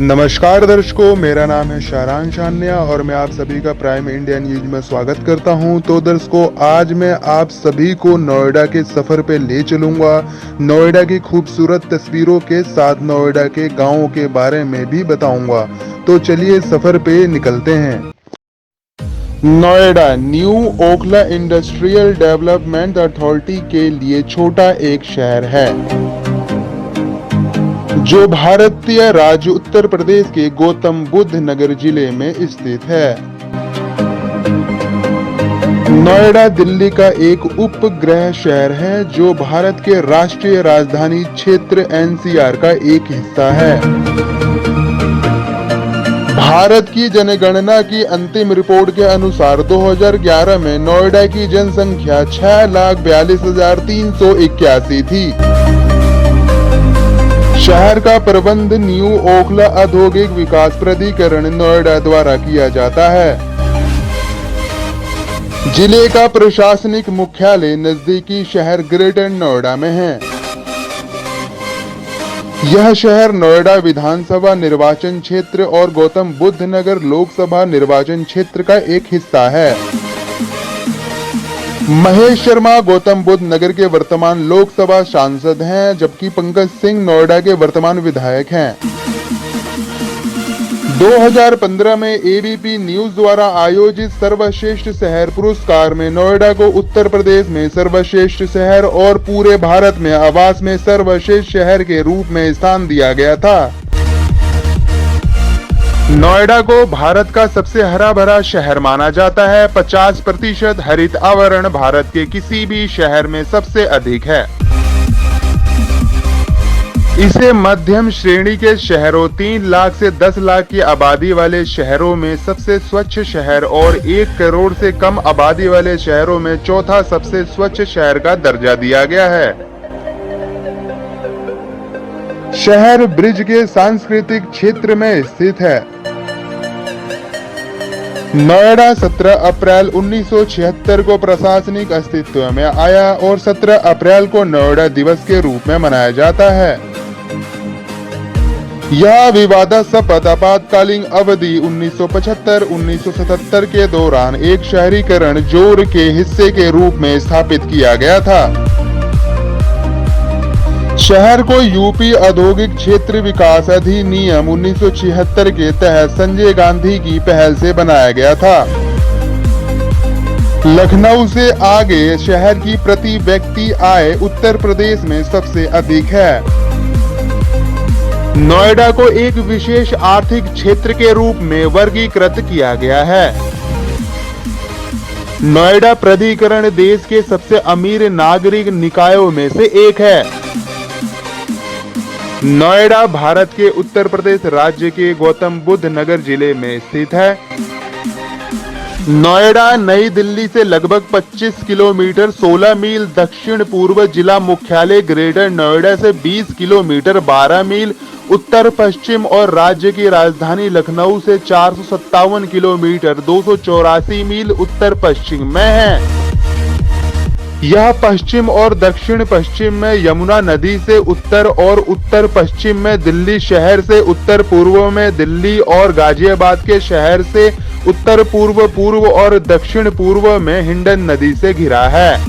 नमस्कार दर्शकों, मेरा नाम है शाहरान शान्या और मैं आप सभी का प्राइम इंडिया न्यूज में स्वागत करता हूं। तो दर्शकों, आज मैं आप सभी को नोएडा के सफर पे ले चलूंगा। नोएडा की खूबसूरत तस्वीरों के साथ नोएडा के गांवों के बारे में भी बताऊंगा। तो चलिए सफर पे निकलते हैं। Noida new Okhla industrial development authority के लिए छोटा एक शहर है जो भारतीय राज्य उत्तर प्रदेश के गौतम बुद्ध नगर जिले में स्थित है। नोएडा दिल्ली का एक उपग्रह शहर है जो भारत के राष्ट्रीय राजधानी क्षेत्र एनसीआर का एक हिस्सा है। भारत की जनगणना की अंतिम रिपोर्ट के अनुसार 2011 में नोएडा की जनसंख्या 6,42,381 थी। शहर का प्रबंध न्यू ओखला औद्योगिक विकास प्राधिकरण नोएडा द्वारा किया जाता है। जिले का प्रशासनिक मुख्यालय नजदीकी शहर ग्रेटर नोएडा में है। यह शहर नोएडा विधानसभा निर्वाचन क्षेत्र और गौतम बुद्ध नगर लोकसभा निर्वाचन क्षेत्र का एक हिस्सा है। महेश शर्मा गौतम बुद्ध नगर के वर्तमान लोकसभा सांसद हैं, जबकि पंकज सिंह नोएडा के वर्तमान विधायक हैं। 2015 में एबीपी न्यूज द्वारा आयोजित सर्वश्रेष्ठ शहर पुरस्कार में नोएडा को उत्तर प्रदेश में सर्वश्रेष्ठ शहर और पूरे भारत में आवास में सर्वश्रेष्ठ शहर के रूप में स्थान दिया गया था। नोएडा को भारत का सबसे हरा भरा शहर माना जाता है। 50% हरित आवरण भारत के किसी भी शहर में सबसे अधिक है। इसे मध्यम श्रेणी के शहरों 3 लाख से 10 लाख की आबादी वाले शहरों में सबसे स्वच्छ शहर और 1 करोड़ से कम आबादी वाले शहरों में चौथा सबसे स्वच्छ शहर का दर्जा दिया गया है। शहर ब्रिज के सांस्कृतिक क्षेत्र में स्थित है। नोएडा 17 अप्रैल 1976 को प्रशासनिक अस्तित्व में आया और 17 अप्रैल को नोएडा दिवस के रूप में मनाया जाता है। यह विवादास्पद आपातकालीन अवधि 1975-1977 के दौरान एक शहरीकरण जोर के हिस्से के रूप में स्थापित किया गया था। शहर को यूपी औद्योगिक क्षेत्र विकास अधिनियम 1976 के तहत संजय गांधी की पहल से बनाया गया था। लखनऊ से आगे शहर की प्रति व्यक्ति आय उत्तर प्रदेश में सबसे अधिक है। नोएडा को एक विशेष आर्थिक क्षेत्र के रूप में वर्गीकृत किया गया है। नोएडा प्राधिकरण देश के सबसे अमीर नागरिक निकायों में से एक है। नोएडा भारत के उत्तर प्रदेश राज्य के गौतम बुद्ध नगर जिले में स्थित है। नोएडा नई दिल्ली से लगभग 25 किलोमीटर 16 मील दक्षिण पूर्व, जिला मुख्यालय ग्रेटर नोएडा से 20 किलोमीटर 12 मील उत्तर पश्चिम और राज्य की राजधानी लखनऊ से 457 किलोमीटर 284 मील उत्तर पश्चिम में है। यह पश्चिम और दक्षिण पश्चिम में यमुना नदी से उत्तर और उत्तर पश्चिम में दिल्ली शहर से उत्तर पूर्व में दिल्ली और गाजियाबाद के शहर से उत्तर पूर्व पूर्व और दक्षिण पूर्व में हिंडन नदी से घिरा है।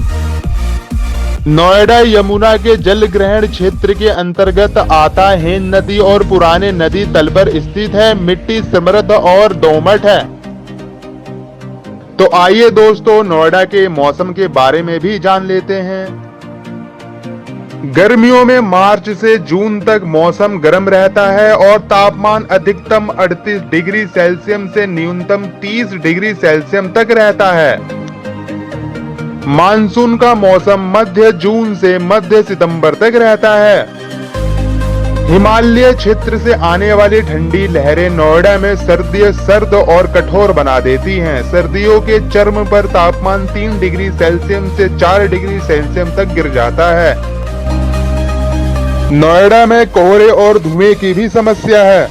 नोएडा यमुना के जल ग्रहण क्षेत्र के अंतर्गत आता है। नदी और पुराने नदी तल पर स्थित है। मिट्टी समृद्ध और दोमट है। तो आइए दोस्तों, नोएडा के मौसम के बारे में भी जान लेते हैं। गर्मियों में मार्च से जून तक मौसम गर्म रहता है और तापमान अधिकतम 38 डिग्री सेल्सियस से न्यूनतम 30 डिग्री सेल्सियस तक रहता है। मानसून का मौसम मध्य जून से मध्य सितंबर तक रहता है। हिमालय क्षेत्र से आने वाली ठंडी लहरें नोएडा में सर्दियां सर्द और कठोर बना देती हैं। सर्दियों के चरम पर तापमान 3 डिग्री सेल्सियस से 4 डिग्री सेल्सियस तक गिर जाता है। नोएडा में कोहरे और धुएं की भी समस्या है।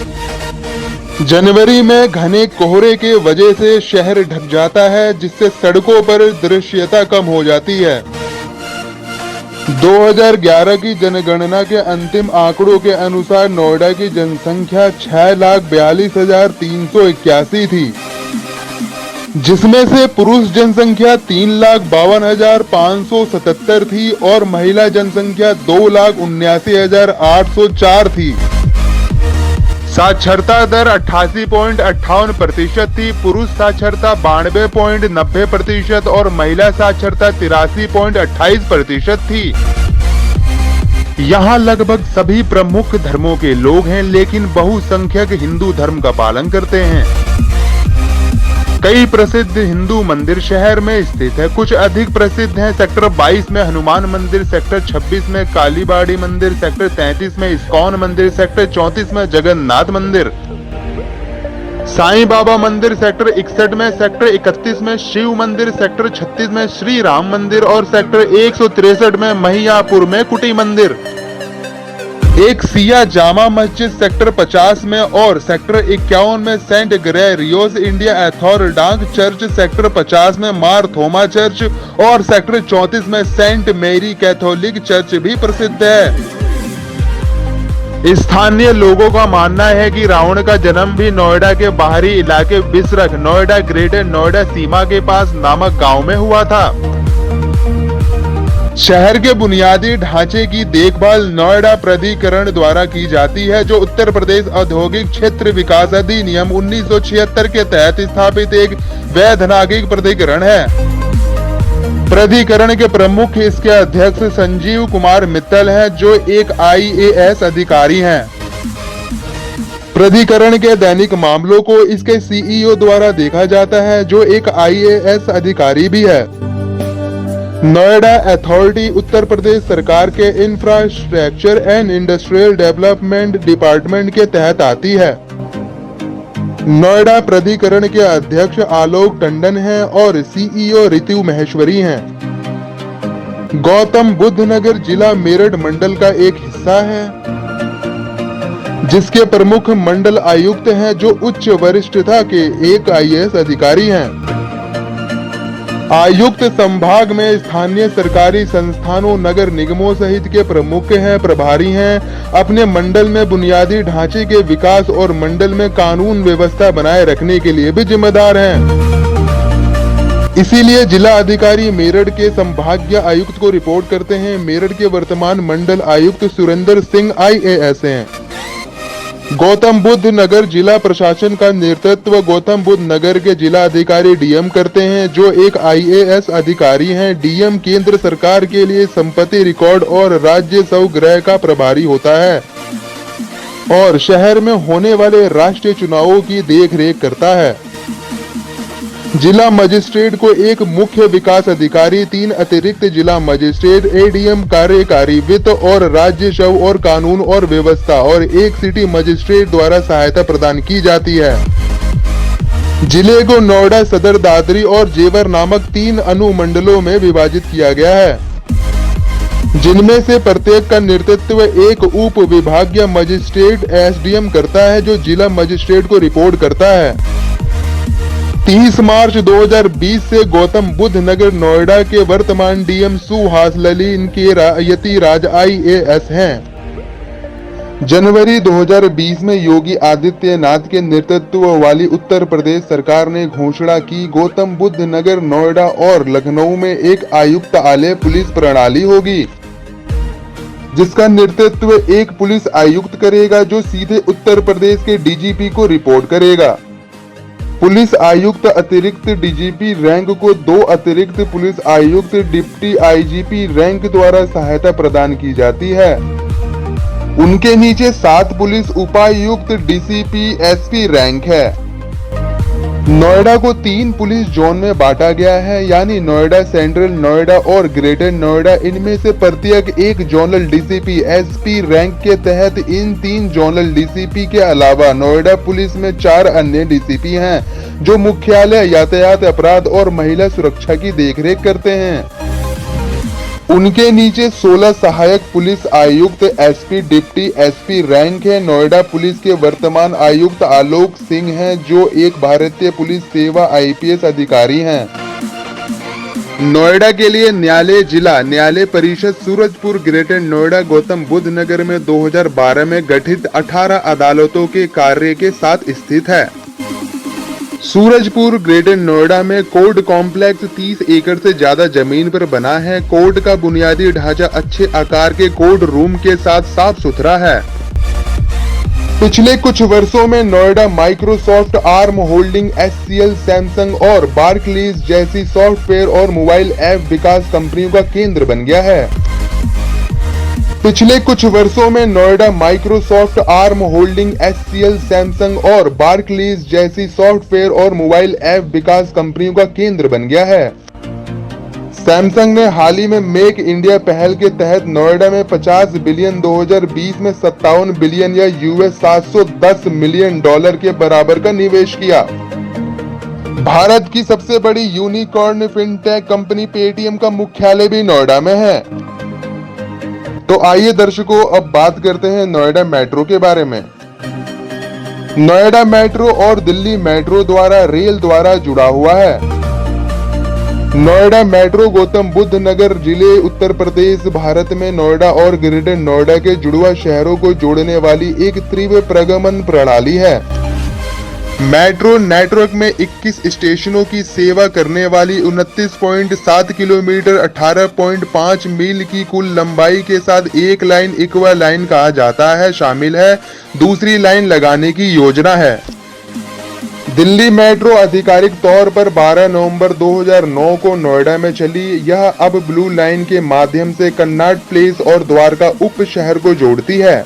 जनवरी में घने कोहरे के वजह से शहर ढक जाता है, जिससे सड़कों पर दृश्यता कम हो जाती है। 2011 की जनगणना के अंतिम आंकड़ों के अनुसार नोएडा की जनसंख्या 6,42,381 थी, जिसमें से पुरुष जनसंख्या 3,52,577 थी और महिला जनसंख्या 2,79,804 थी। साक्षरता दर 88.58% थी। पुरुष साक्षरता 92.90% और महिला साक्षरता 83.28% थी। यहाँ लगभग सभी प्रमुख धर्मों के लोग हैं, लेकिन बहुसंख्यक हिंदू धर्म का पालन करते हैं। कई प्रसिद्ध हिंदू मंदिर शहर में स्थित है। कुछ अधिक प्रसिद्ध हैं। सेक्टर 22 में हनुमान मंदिर, सेक्टर 26 में कालीबाड़ी मंदिर, सेक्टर 33 में इस्कॉन मंदिर, सेक्टर 34 में जगन्नाथ मंदिर, साईं बाबा मंदिर, सेक्टर 61 में, सेक्टर 31 में शिव मंदिर, सेक्टर 36 में श्री राम मंदिर और सेक्टर 163 में महियापुर में कुटी मंदिर, एक सिया जामा मस्जिद सेक्टर 50 में और सेक्टर 51 में saint Gregorios India orthodox church, sector 50 में मार थोमा चर्च और सेक्टर 34 में सेंट मेरी कैथोलिक चर्च भी प्रसिद्ध है। स्थानीय लोगों का मानना है कि रावण का जन्म भी नोएडा के बाहरी इलाके बिसरख, नोएडा ग्रेटर नोएडा सीमा के पास नामक गांव में हुआ था। शहर के बुनियादी ढांचे की देखभाल नोएडा प्राधिकरण द्वारा की जाती है, जो उत्तर प्रदेश औद्योगिक क्षेत्र विकास अधिनियम 1976 के तहत स्थापित एक वैध नागरिक प्राधिकरण है। प्राधिकरण के प्रमुख इसके अध्यक्ष संजीव कुमार मित्तल हैं, जो एक IAS अधिकारी हैं। प्राधिकरण के दैनिक मामलों को इसके CEO द्वारा देखा जाता है, जो एक IAS अधिकारी भी है। नोएडा अथॉरिटी उत्तर प्रदेश सरकार के infrastructure and industrial development department के तहत आती है। नोएडा प्राधिकरण के अध्यक्ष आलोक टंडन हैं और CEO रितु महेश्वरी हैं। गौतम बुद्ध नगर जिला मेरठ मंडल का एक हिस्सा है, जिसके प्रमुख मंडल आयुक्त हैं, जो उच्च वरिष्ठता के एक IAS अधिकारी हैं। आयुक्त संभाग में स्थानीय सरकारी संस्थानों, नगर निगमों सहित के प्रमुख हैं, प्रभारी हैं। अपने मंडल में बुनियादी ढांचे के विकास और मंडल में कानून व्यवस्था बनाए रखने के लिए भी जिम्मेदार हैं। इसीलिए जिला अधिकारी मेरठ के संभागीय आयुक्त को रिपोर्ट करते हैं। मेरठ के वर्तमान मंडल आयुक्त सुरेंद्र सिंह IAS हैं। गौतम बुद्ध नगर जिला प्रशासन का नेतृत्व गौतम बुद्ध नगर के जिला अधिकारी DM करते हैं, जो एक IAS अधिकारी हैं। DM केंद्र सरकार के लिए संपत्ति रिकॉर्ड और राजस्व गृह का प्रभारी होता है और शहर में होने वाले राष्ट्रीय चुनावों की देखरेख करता है। जिला मजिस्ट्रेट को एक मुख्य विकास अधिकारी, 3 अतिरिक्त जिला मजिस्ट्रेट, ADM कार्यकारी वित्त और राजस्व और कानून और व्यवस्था और एक सिटी मजिस्ट्रेट द्वारा सहायता प्रदान की जाती है। जिले को नोएडा, सदर, दादरी और जेवर नामक 3 अनुमंडलों में विभाजित किया गया है, जिनमें से प्रत्येक का नेतृत्व एक उप विभागीय मजिस्ट्रेट SDM करता है, जो जिला मजिस्ट्रेट को रिपोर्ट करता है। 30 मार्च 2020 से गौतम बुद्ध नगर नोएडा के वर्तमान DM सुहास ललिन के यतिराज IAS हैं। जनवरी 2020 में योगी आदित्यनाथ के नेतृत्व वाली उत्तर प्रदेश सरकार ने घोषणा की, गौतम बुद्ध नगर, नोएडा और लखनऊ में एक आयुक्तालय पुलिस प्रणाली होगी, जिसका नेतृत्व एक पुलिस आयुक्त करेगा, जो सीधे उत्तर प्रदेश के DGP को रिपोर्ट करेगा। पुलिस आयुक्त अतिरिक्त DGP रैंक को 2 अतिरिक्त पुलिस आयुक्त डिप्टी IGP रैंक द्वारा सहायता प्रदान की जाती है। उनके नीचे 7 पुलिस उपायुक्त DCP SP रैंक है। नोएडा को 3 पुलिस जोन में बांटा गया है, यानी नोएडा सेंट्रल, नोएडा और ग्रेटर नोएडा। इनमें से प्रत्येक एक जोनल DCP SP रैंक के तहत इन 3 जोनल DCP के अलावा नोएडा पुलिस में 4 अन्य DCP हैं, जो मुख्यालय, यातायात अपराध और महिला सुरक्षा की देखरेख करते हैं। उनके नीचे 16 सहायक पुलिस आयुक्त SP डिप्टी SP रैंक है। नोएडा पुलिस के वर्तमान आयुक्त आलोक सिंह हैं, जो एक भारतीय पुलिस सेवा IPS अधिकारी हैं। नोएडा के लिए न्यायालय जिला न्यायालय परिषद सूरजपुर ग्रेटर नोएडा गौतम बुद्ध नगर में 2012 में गठित 18 अदालतों के कार्य के साथ स्थित है। सूरजपुर ग्रेटर नोएडा में कोर्ट कॉम्प्लेक्स 30 एकड़ से ज्यादा जमीन पर बना है। कोर्ट का बुनियादी ढांचा अच्छे आकार के कोर्ट रूम के साथ साफ सुथरा है। पिछले कुछ वर्षों में Noida Microsoft, arm holding, HCL, Samsung और बार्कलीज जैसी सॉफ्टवेयर और मोबाइल ऐप विकास कंपनियों का केंद्र बन गया है। पिछले कुछ वर्षों में Noida Microsoft, arm holding, HCL, Samsung और बार्कलीज जैसी सॉफ्टवेयर और मोबाइल ऐप विकास कंपनियों का केंद्र बन गया है। सैमसंग ने हाल ही में मेक इंडिया पहल के तहत नोएडा में 50 बिलियन, 2020 में 57 बिलियन या $710 मिलियन के बराबर का निवेश किया। भारत की सबसे बड़ी यूनिकॉर्न फिनटेक कंपनी पेटीएम का मुख्यालय भी नोएडा में है। तो आइए दर्शकों, अब बात करते हैं नोएडा मेट्रो के बारे में। नोएडा मेट्रो और दिल्ली मेट्रो द्वारा रेल द्वारा जुड़ा हुआ है। नोएडा मेट्रो गौतम बुद्ध नगर जिले उत्तर प्रदेश भारत में नोएडा और ग्रेटर नोएडा के जुड़वा शहरों को जोड़ने वाली एक तीव्र प्रगमन प्रणाली है। मेट्रो नेटवर्क में 21 स्टेशनों की सेवा करने वाली 29.7 किलोमीटर 18.5 मील की कुल लंबाई के साथ एक लाइन इक्वा लाइन कहा जाता है शामिल है। दूसरी लाइन लगाने की योजना है। दिल्ली मेट्रो आधिकारिक तौर पर 12 नवंबर 2009 को नोएडा में चली। यह अब ब्लू लाइन के माध्यम से कन्नाट प्लेस और द्वारका उप शहर को जोड़ती है।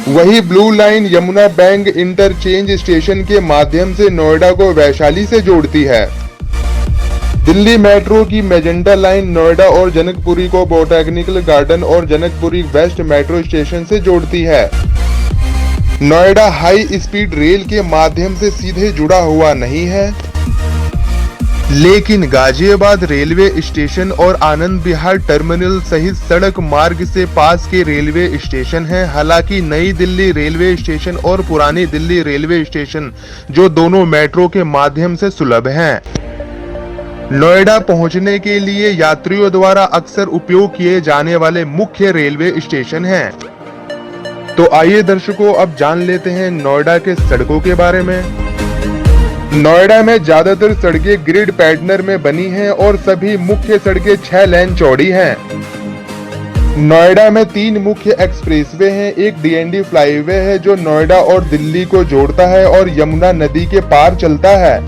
वही blue line Yamuna bank interchange station के माध्यम से नोएडा को वैशाली से जोड़ती है। दिल्ली मेट्रो की मेजेंटा लाइन नोएडा और जनकपुरी को बोटैनिकल गार्डन और जनकपुरी वेस्ट मेट्रो स्टेशन से जोड़ती है। नोएडा हाई स्पीड रेल के माध्यम से सीधे जुड़ा हुआ नहीं है, लेकिन गाजियाबाद रेलवे स्टेशन और आनंद विहार टर्मिनल सहित सड़क मार्ग से पास के रेलवे स्टेशन हैं। हालांकि नई दिल्ली रेलवे स्टेशन और पुरानी दिल्ली रेलवे स्टेशन जो दोनों मेट्रो के माध्यम से सुलभ हैं। नोएडा पहुंचने के लिए यात्रियों द्वारा अक्सर उपयोग किए जाने वाले मुख्य रेलवे स्टेशन हैं। तो आइए दर्शकों, अब जान लेते हैं नोएडा के सड़कों के बारे में। नोएडा में ज्यादातर सड़कें ग्रिड पैटर्न में बनी हैं और सभी मुख्य सड़कें 6 लेन चौड़ी हैं। नोएडा में 3 मुख्य एक्सप्रेसवे हैं। एक DND फ्लाईवे है जो नोएडा और दिल्ली को जोड़ता है और यमुना नदी के पार चलता है।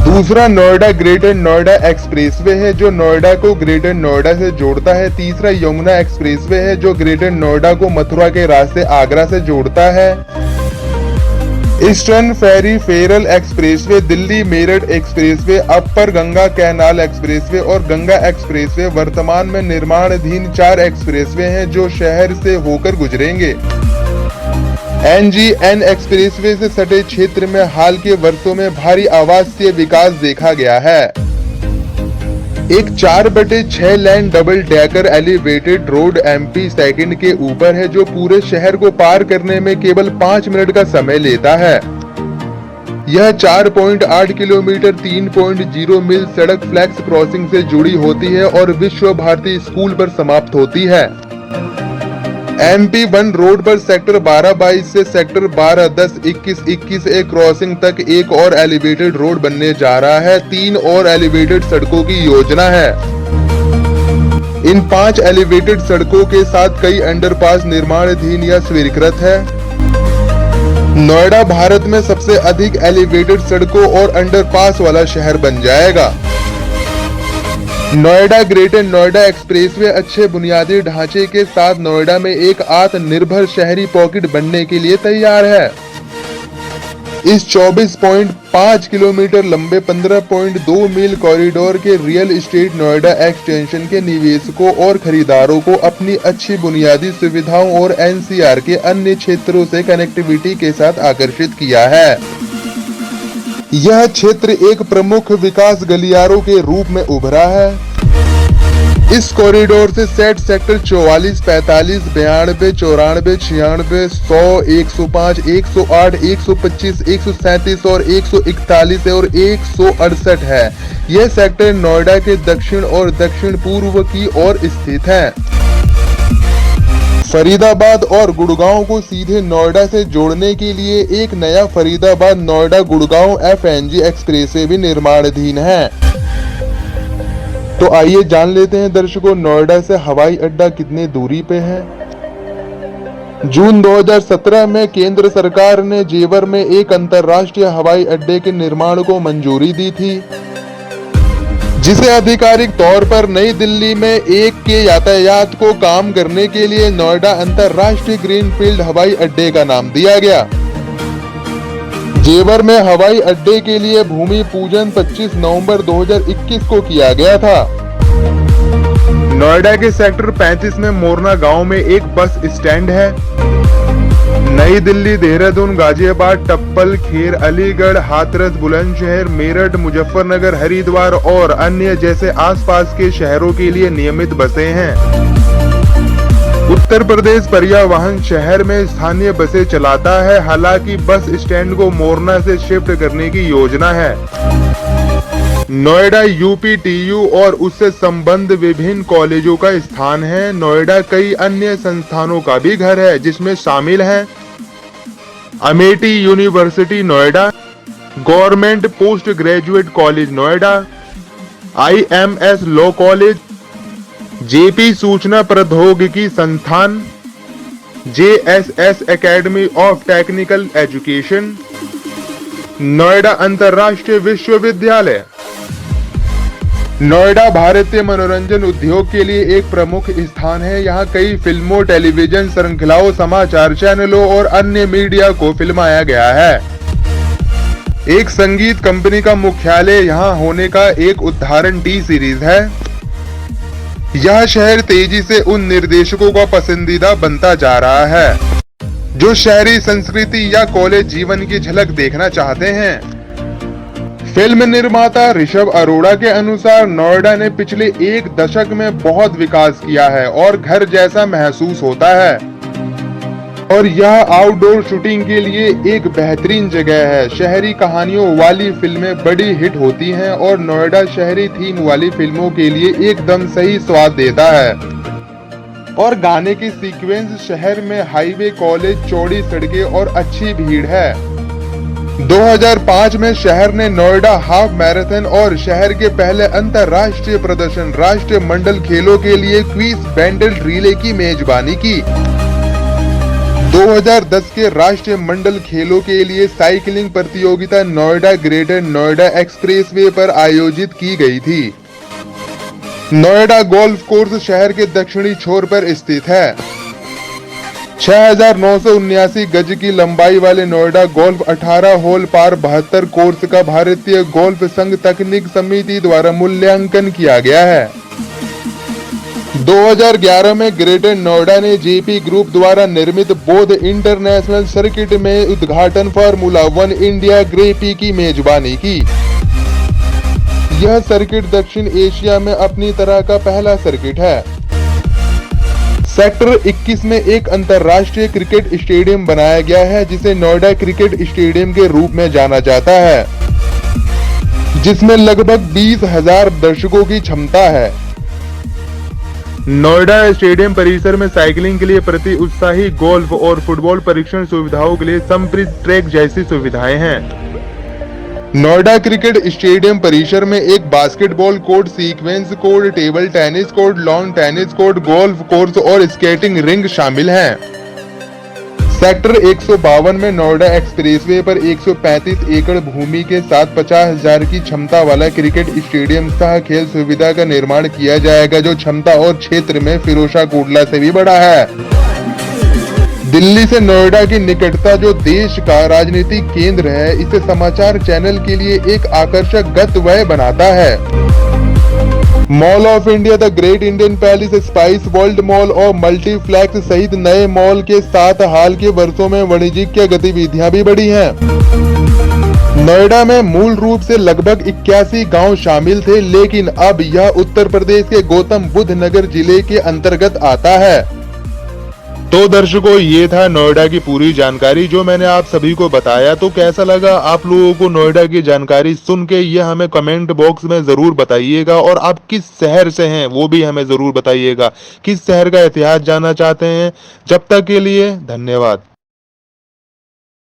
दूसरा नोएडा ग्रेटर नोएडा एक्सप्रेसवे है जो नोएडा को ग्रेटर नोएडा से जोड़ता है। तीसरा यमुना एक्सप्रेसवे है जो ग्रेटर नोएडा को मथुरा के रास्ते आगरा से जोड़ता है। Eastern peripheral expressway, Delhi Meerut expressway, upper Ganga canal expressway और गंगा एक्सप्रेसवे वर्तमान में निर्माणाधीन 4 एक्सप्रेसवे हैं जो शहर से होकर गुजरेंगे। NGN एक्सप्रेसवे से सटे क्षेत्र में हाल के वर्षों में भारी आवासीय विकास देखा गया है। एक 4/6 lane double decker elevated road MP second के ऊपर है जो पूरे शहर को पार करने में केवल 5 मिनट का समय लेता है। यह 4.8 किलोमीटर 3.0 मील सड़क फ्लैक्स क्रॉसिंग से जुड़ी होती है और विश्व भारती स्कूल पर समाप्त होती है। MP1 रोड पर सेक्टर 12-22 से सेक्टर 12-10-21-21 एक क्रॉसिंग तक एक और एलिवेटेड रोड बनने जा रहा है। 3 और एलिवेटेड सड़कों की योजना है। इन 5 एलिवेटेड सड़कों के साथ कई अंडरपास निर्माणाधीन या स्वीकृत है। नोएडा भारत में सबसे अधिक एलिवेटेड सड़कों और अंडरपास वाला शहर बन जाएगा। नोएडा ग्रेटर नोएडा एक्सप्रेसवे अच्छे बुनियादी ढांचे के साथ नोएडा में एक आत्मनिर्भर शहरी पॉकेट बनने के लिए तैयार है। इस 24.5 किलोमीटर लंबे 15.2 मील कॉरिडोर के रियल एस्टेट नोएडा एक्सटेंशन के निवेशकों और खरीदारों को अपनी अच्छी बुनियादी सुविधाओं और NCR के अन्य क्षेत्रों से कनेक्टिविटी के साथ आकर्षित किया है। यह क्षेत्र एक प्रमुख विकास गलियारों के रूप में उभरा है। इस कॉरिडोर से सेट सेक्टर 44, 45, 92, 94, 96, 100, 105, 108, 125, 137 और 141 और 168 है। यह सेक्टर नोएडा के दक्षिण और दक्षिण पूर्व की ओर स्थित है। फरीदाबाद और गुड़गांव को सीधे नोएडा से जोड़ने के लिए एक नया फरीदाबाद नोएडा गुड़गांव FNG एक्सप्रेसवे भी निर्माणाधीन है। तो आइए जान लेते हैं दर्शकों, नोएडा से हवाई अड्डा कितने दूरी पे है। जून 2017 में केंद्र सरकार ने जेवर में एक अंतर्राष्ट्रीय हवाई अड्डे के निर्माण को मंजूरी दी थी, जिसे आधिकारिक तौर पर नई दिल्ली में एक के यातायात को काम करने के लिए नोएडा अंतर्राष्ट्रीय ग्रीनफील्ड हवाई अड्डे का नाम दिया गया। जेवर में हवाई अड्डे के लिए भूमि पूजन 25 नवंबर 2021 को किया गया था। नोएडा के सेक्टर 35 में मोरना गांव में एक बस स्टैंड है। नई दिल्ली, देहरादून, गाजियाबाद, टप्पल, खेर, अलीगढ़, हाथरस, बुलंदशहर, मेरठ, मुजफ्फरनगर, हरिद्वार और अन्य जैसे आसपास के शहरों के लिए नियमित बसें हैं। उत्तर प्रदेश परिवहन शहर में स्थानीय बसें चलाता है। हालांकि बस स्टैंड को मोरना से शिफ्ट करने की योजना है। नोएडा UPTU और उससे संबद्ध विभिन्न कॉलेजों का स्थान है। नोएडा कई अन्य संस्थानों का भी घर है, जिसमें शामिल हैं Amethi university Noida, government post graduate college Noida, IMS law college, JP सूचना प्रौद्योगिकी संस्थान, JSS academy of technical education, Noida अंतर्राष्ट्रीय विश्वविद्यालय। नोएडा भारतीय मनोरंजन उद्योग के लिए एक प्रमुख स्थान है। यहाँ कई फिल्मों, टेलीविजन श्रृंखलाओं, समाचार चैनलों और अन्य मीडिया को फिल्माया गया है। एक संगीत कंपनी का मुख्यालय यहाँ होने का एक उदाहरण T सीरीज है। यह शहर तेजी से उन निर्देशकों का पसंदीदा बनता जा रहा है जो शहरी संस्कृति या कॉलेज जीवन की झलक देखना चाहते हैं। फिल्म निर्माता ऋषभ अरोड़ा के अनुसार नोएडा ने पिछले एक दशक में बहुत विकास किया है और घर जैसा महसूस होता है, और यह आउटडोर शूटिंग के लिए एक बेहतरीन जगह है। शहरी कहानियों वाली फिल्में बड़ी हिट होती हैं और नोएडा शहरी थीम वाली फिल्मों के लिए एकदम सही स्वाद देता है। और गाने की सीक्वेंस, शहर में हाईवे, कॉलेज, चौड़ी सड़कें और अच्छी भीड़ है। 2005 में शहर ने नोएडा हाफ मैराथन और शहर के पहले अंतर्राष्ट्रीय प्रदर्शन राष्ट्रीय मंडल खेलों के लिए क्विज बैंडल रिले की मेजबानी की। 2010 के राष्ट्रीय मंडल खेलों के लिए साइकिलिंग प्रतियोगिता नोएडा ग्रेटर नोएडा एक्सप्रेसवे पर आयोजित की गई थी। नोएडा गोल्फ कोर्स शहर के दक्षिणी छोर पर स्थित है। 6,979 गज की लंबाई वाले नोएडा गोल्फ 18 होल पार 72 कोर्स का भारतीय गोल्फ संघ तकनीक समिति द्वारा मूल्यांकन किया गया है। 2011 में ग्रेटर नोएडा ने JP ग्रुप द्वारा निर्मित बोध इंटरनेशनल सर्किट में उद्घाटन फार्मूला 1 इंडिया ग्रेपी की मेजबानी की। यह सर्किट दक्षिण एशिया में अपनी तरह का पहला सर्किट है। सेक्टर 21 में एक अंतर्राष्ट्रीय क्रिकेट स्टेडियम बनाया गया है, जिसे नोएडा क्रिकेट स्टेडियम के रूप में जाना जाता है, जिसमें लगभग 20,000 दर्शकों की क्षमता है। नोएडा स्टेडियम परिसर में साइकिलिंग के लिए प्रति उत्साही, गोल्फ और फुटबॉल परीक्षण सुविधाओं के लिए समृद्ध ट्रैक जैसी सुविधाएं हैं। नोएडा क्रिकेट स्टेडियम परिसर में एक basketball court, sequence court, table tennis court, lawn tennis court, golf course और स्केटिंग रिंग शामिल हैं। सेक्टर 152 में नोएडा एक्सप्रेसवे पर 135 एकड़ भूमि के साथ 50,000 की क्षमता वाला क्रिकेट स्टेडियम सह खेल सुविधा का निर्माण किया जाएगा, जो क्षमता और क्षेत्र में फिरोजा कोटला से भी बड़ा है। दिल्ली से नोएडा की निकटता, जो देश का राजनीतिक केंद्र है, इसे समाचार चैनल के लिए एक आकर्षक गंतव्य बनाता है। Mall of India, the great Indian palace, spice world mall और मल्टीप्लेक्स सहित नए मॉल के साथ हाल के वर्षों में वाणिज्यिक गतिविधियां भी बढ़ी हैं। नोएडा में मूल रूप से लगभग 81 गांव शामिल थे, लेकिन अब यह उत्तर प्रदेश के गौतम बुद्ध नगर जिले के अंतर्गत आता है। तो दर्शकों, ये था नोएडा की पूरी जानकारी जो मैंने आप सभी को बताया। तो कैसा लगा आप लोगों को नोएडा की जानकारी सुन के, ये हमें कमेंट बॉक्स में जरूर बताइएगा। और आप किस शहर से हैं वो भी हमें जरूर बताइएगा, किस शहर का इतिहास जानना चाहते हैं। जब तक के लिए धन्यवाद।